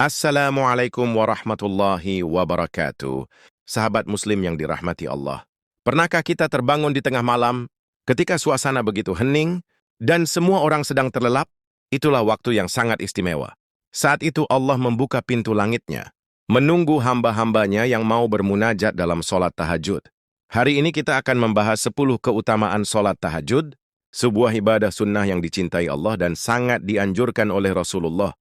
Assalamualaikum warahmatullahi wabarakatuh. Sahabat muslim yang dirahmati Allah. Pernahkah kita terbangun di tengah malam ketika suasana begitu hening dan semua orang sedang terlelap? Itulah waktu yang sangat istimewa. Saat itu Allah membuka pintu langitnya, menunggu hamba-hambanya yang mau bermunajat dalam sholat tahajud. Hari ini kita akan membahas 10 keutamaan sholat tahajud, sebuah ibadah sunnah yang dicintai Allah dan sangat dianjurkan oleh Rasulullah.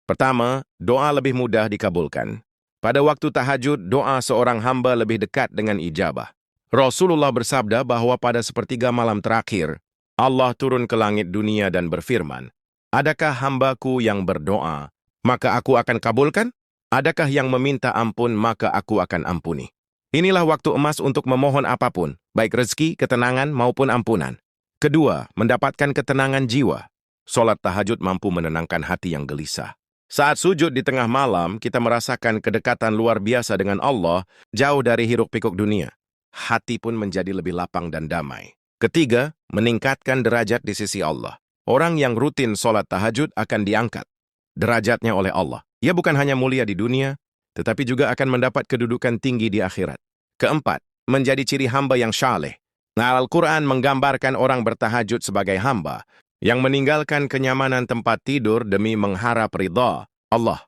Pertama, doa lebih mudah dikabulkan. Pada waktu tahajud, doa seorang hamba lebih dekat dengan ijabah. Rasulullah bersabda bahwa pada sepertiga malam terakhir, Allah turun ke langit dunia dan berfirman, "Adakah hambaku yang berdoa, maka aku akan kabulkan? Adakah yang meminta ampun, maka aku akan ampuni." Inilah waktu emas untuk memohon apapun, baik rezeki, ketenangan, maupun ampunan. Kedua, mendapatkan ketenangan jiwa. Sholat tahajud mampu menenangkan hati yang gelisah. Saat sujud di tengah malam, kita merasakan kedekatan luar biasa dengan Allah, jauh dari hiruk-pikuk dunia. Hati pun menjadi lebih lapang dan damai. Ketiga, meningkatkan derajat di sisi Allah. Orang yang rutin sholat tahajud akan diangkat derajatnya oleh Allah. Ia bukan hanya mulia di dunia, tetapi juga akan mendapat kedudukan tinggi di akhirat. Keempat, menjadi ciri hamba yang syaleh. Al-Quran menggambarkan orang bertahajud sebagai hamba yang meninggalkan kenyamanan tempat tidur demi mengharap ridha Allah.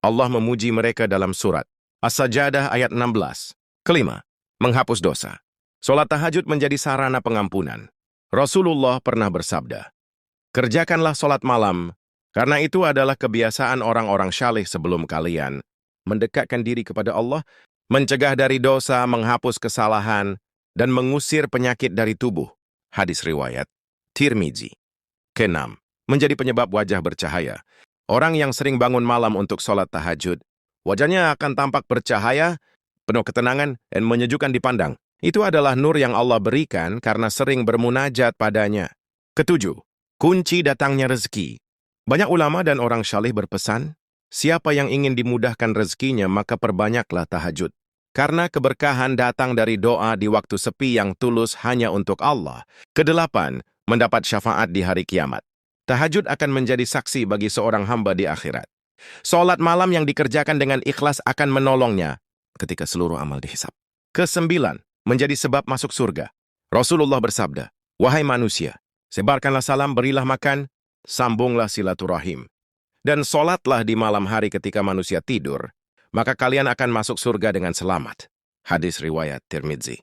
Allah memuji mereka dalam surat As-Sajdah ayat 16. Kelima, menghapus dosa. Sholat tahajud menjadi sarana pengampunan. Rasulullah pernah bersabda, "Kerjakanlah sholat malam, karena itu adalah kebiasaan orang-orang syaleh sebelum kalian, mendekatkan diri kepada Allah, mencegah dari dosa, menghapus kesalahan, dan mengusir penyakit dari tubuh." Hadis riwayat Tirmizi. Keenam, menjadi penyebab wajah bercahaya. Orang yang sering bangun malam untuk sholat tahajud, wajahnya akan tampak bercahaya, penuh ketenangan, dan menyejukkan dipandang. Itu adalah nur yang Allah berikan karena sering bermunajat padanya. Ketujuh, kunci datangnya rezeki. Banyak ulama dan orang syaleh berpesan, siapa yang ingin dimudahkan rezekinya maka perbanyaklah tahajud. Karena keberkahan datang dari doa di waktu sepi yang tulus hanya untuk Allah. Kedelapan, mendapat syafaat di hari kiamat. Tahajud akan menjadi saksi bagi seorang hamba di akhirat. Sholat malam yang dikerjakan dengan ikhlas akan menolongnya ketika seluruh amal dihisab. Kesembilan, menjadi sebab masuk surga. Rasulullah bersabda, "Wahai manusia, sebarkanlah salam, berilah makan, sambunglah silaturahim. Dan sholatlah di malam hari ketika manusia tidur, maka kalian akan masuk surga dengan selamat." Hadis riwayat Tirmizi.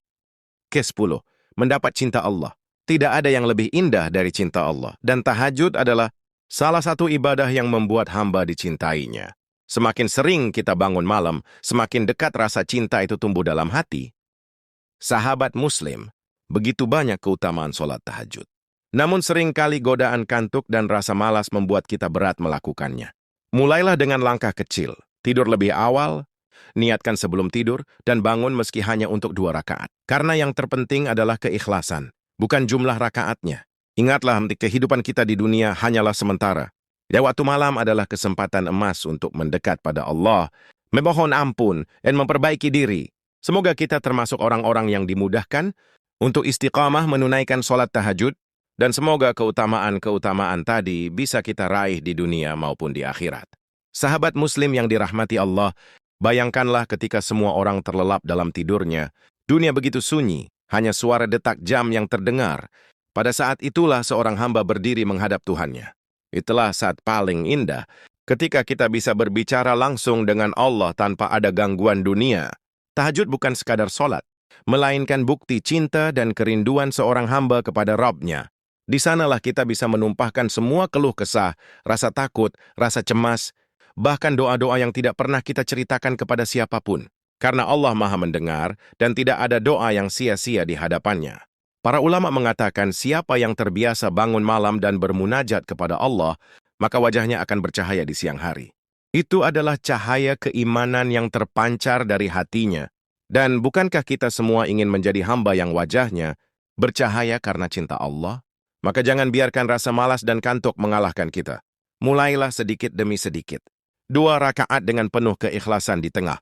Ke-10, mendapat cinta Allah. Tidak ada yang lebih indah dari cinta Allah, dan tahajud adalah salah satu ibadah yang membuat hamba dicintainya. Semakin sering kita bangun malam, semakin dekat rasa cinta itu tumbuh dalam hati. Sahabat muslim, begitu banyak keutamaan sholat tahajud. Namun seringkali godaan kantuk dan rasa malas membuat kita berat melakukannya. Mulailah dengan langkah kecil, tidur lebih awal, niatkan sebelum tidur, dan bangun meski hanya untuk 2 rakaat. Karena yang terpenting adalah keikhlasan, bukan jumlah rakaatnya. Ingatlah, kehidupan kita di dunia hanyalah sementara. Ya, waktu malam adalah kesempatan emas untuk mendekat pada Allah, memohon ampun, dan memperbaiki diri. Semoga kita termasuk orang-orang yang dimudahkan untuk istiqamah menunaikan sholat tahajud, dan semoga keutamaan-keutamaan tadi bisa kita raih di dunia maupun di akhirat. Sahabat muslim yang dirahmati Allah, bayangkanlah ketika semua orang terlelap dalam tidurnya, dunia begitu sunyi, hanya suara detak jam yang terdengar. Pada saat itulah seorang hamba berdiri menghadap Tuhannya. Itulah saat paling indah, ketika kita bisa berbicara langsung dengan Allah tanpa ada gangguan dunia. Tahajud bukan sekadar sholat, melainkan bukti cinta dan kerinduan seorang hamba kepada Rabb-Nya. Di sanalah kita bisa menumpahkan semua keluh kesah, rasa takut, rasa cemas, bahkan doa-doa yang tidak pernah kita ceritakan kepada siapapun. Karena Allah Maha mendengar dan tidak ada doa yang sia-sia di hadapannya. Para ulama mengatakan siapa yang terbiasa bangun malam dan bermunajat kepada Allah, maka wajahnya akan bercahaya di siang hari. Itu adalah cahaya keimanan yang terpancar dari hatinya. Dan bukankah kita semua ingin menjadi hamba yang wajahnya bercahaya karena cinta Allah? Maka jangan biarkan rasa malas dan kantuk mengalahkan kita. Mulailah sedikit demi sedikit. 2 rakaat dengan penuh keikhlasan di tengah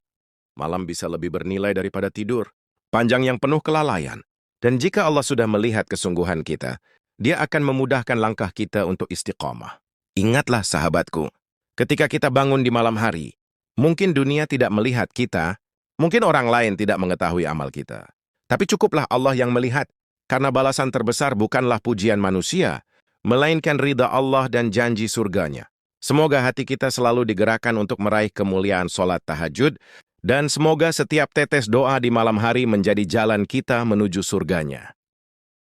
malam bisa lebih bernilai daripada tidur panjang yang penuh kelalaian. Dan jika Allah sudah melihat kesungguhan kita, Dia akan memudahkan langkah kita untuk istiqamah. Ingatlah sahabatku, Ketika kita bangun di malam hari, mungkin dunia tidak melihat kita, mungkin orang lain tidak mengetahui amal kita. Tapi cukuplah Allah yang melihat, karena balasan terbesar bukanlah pujian manusia, melainkan ridha Allah dan janji surganya. Semoga hati kita selalu digerakkan untuk meraih kemuliaan sholat tahajud, dan semoga setiap tetes doa di malam hari menjadi jalan kita menuju surganya.